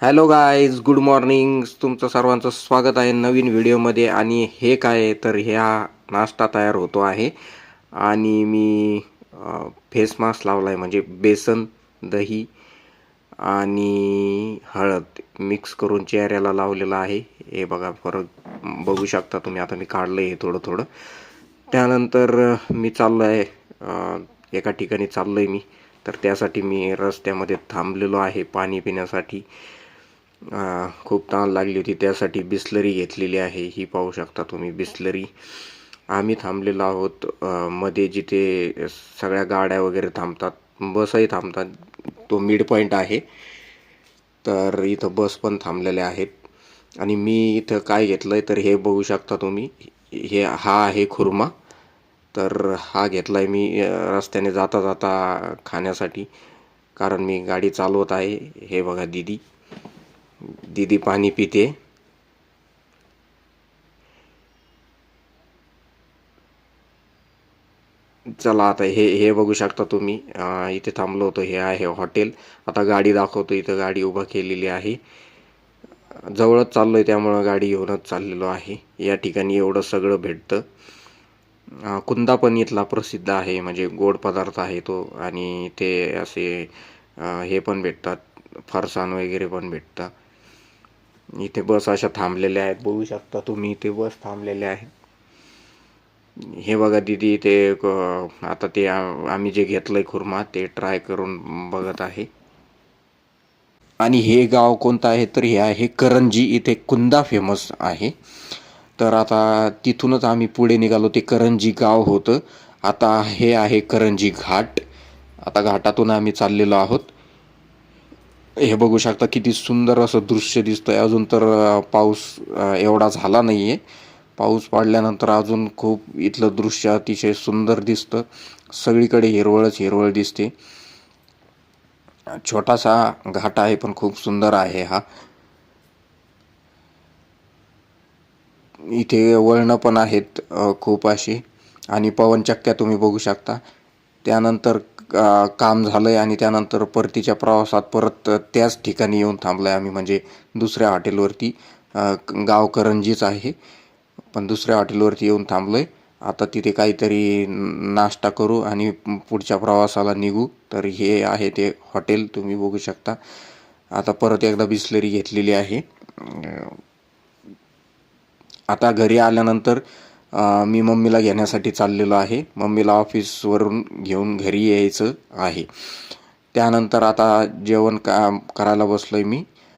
Hello guys, good morning. तुमचं सर्वांचं स्वागत आहे नवीन व्हिडिओमध्ये. आणि हे काय आहे तर ह्या नाश्ता तयार होतो आहे आणि मी फेस मास्क लावला आहे, म्हणजे बेसन, दही आणि हळद मिक्स करून चेहऱ्याला लावलेला आहे. हे बघा, फरक बघू शकता तुम्ही. आता मी काढलं आहे थोडं थोडं. त्यानंतर मी चाललो आहे, एका ठिकाणी चाललो आहे मी. तर त्यासाठी मी रस्त्यामध्ये थांबलेलो आहे पाणी पिण्यासाठी. खूप तहान लागली होती, त्यासाठी बिसलरी घेतलेली आहे. ही पाहू शकता तुम्ही बिसलरी. आम्ही थांबलेलो आहोत मध्ये, जिथे सगळ्या गाड्या वगैरे थांबतात, बसही थांबतात. तो मिड पॉईंट आहे, तर इथं बस पण थांबलेल्या आहेत. आणि मी इथं काय घेतलंय तर हे बघू शकता तुम्ही. हा आहे खुर्मा. तर हा घेतलाय मी रस्त्याने जाता जाता खाण्यासाठी, कारण मी गाडी चालवत आहे. हे बघा, दीदी पाणी पिते. चला, आता हे बघू शकता तुम्ही. इथे थांबलो होतो. हे आहे हॉटेल. आता गाडी दाखवतो. इथं गाडी उभा केलेली आहे. जवळच चाललोय, त्यामुळं गाडी घेऊनच चाललेलो आहे. या ठिकाणी एवढं सगळं भेटतं. कुंदा पण इथला प्रसिद्ध आहे, म्हणजे गोड पदार्थ आहे तो. आणि ते असे हे पण भेटतात, फरसाण वगैरे पण भेटतात. इथे बस अशा थांबलेल्या आहेत, बघू शकता तुम्ही. इथे बस थांबलेल्या आहेत. हे बघा दीदी, ते आता ते आम्ही जे घेतलंय खुर्मा, ते ट्राय करून बघत आहे. आणि हे गाव कोणतं आहे तर हे आहे करंजी. इथे कुंदा फेमस आहे. तर आता तिथूनच आम्ही पुढे निघालो. ते करंजी गाव होतं. आता हे आहे करंजी घाट. आता घाटातून आम्ही चाललेलो आहोत. हे बघू शकता, किती सुंदर असं दृश्य दिसतंय. अजून तर पाऊस एवढा झाला नाही आहे. पाऊस पडल्यानंतर अजून खूप इथलं दृश्य अतिशय सुंदर दिसतं. सगळीकडे हिरवळच हिरवळ दिसते. छोटासा घाट आहे, पण खूप सुंदर आहे हा. इथे वळणं पण आहेत खूप अशी. आणि पवनचक्क्या तुम्ही बघू शकता. त्यानंतर काम झालंय आणि त्यानंतर परतीच्या प्रवासात परत त्याच ठिकाणी येऊन थांबलोय आम्ही, म्हणजे दुसऱ्या हॉटेलवरती. गाव करंजीच आहे, पण दुसऱ्या हॉटेलवरती येऊन थांबलोय. आता तिथे काहीतरी नाश्ता करू आणि पुढच्या प्रवासाला निघू. तर हे आहे ते हॉटेल, तुम्ही बघू शकता. आता परत एकदा बिसलरी घेतलेली आहे. आता घरी आल्यानंतर मी मम्मीला घेण्यासाठी चाललेलो आहे. मम्मीला ऑफिसवरून घेऊन घरी यायचं आहे. त्यानंतर आता जेवण करायला बसलोय मी.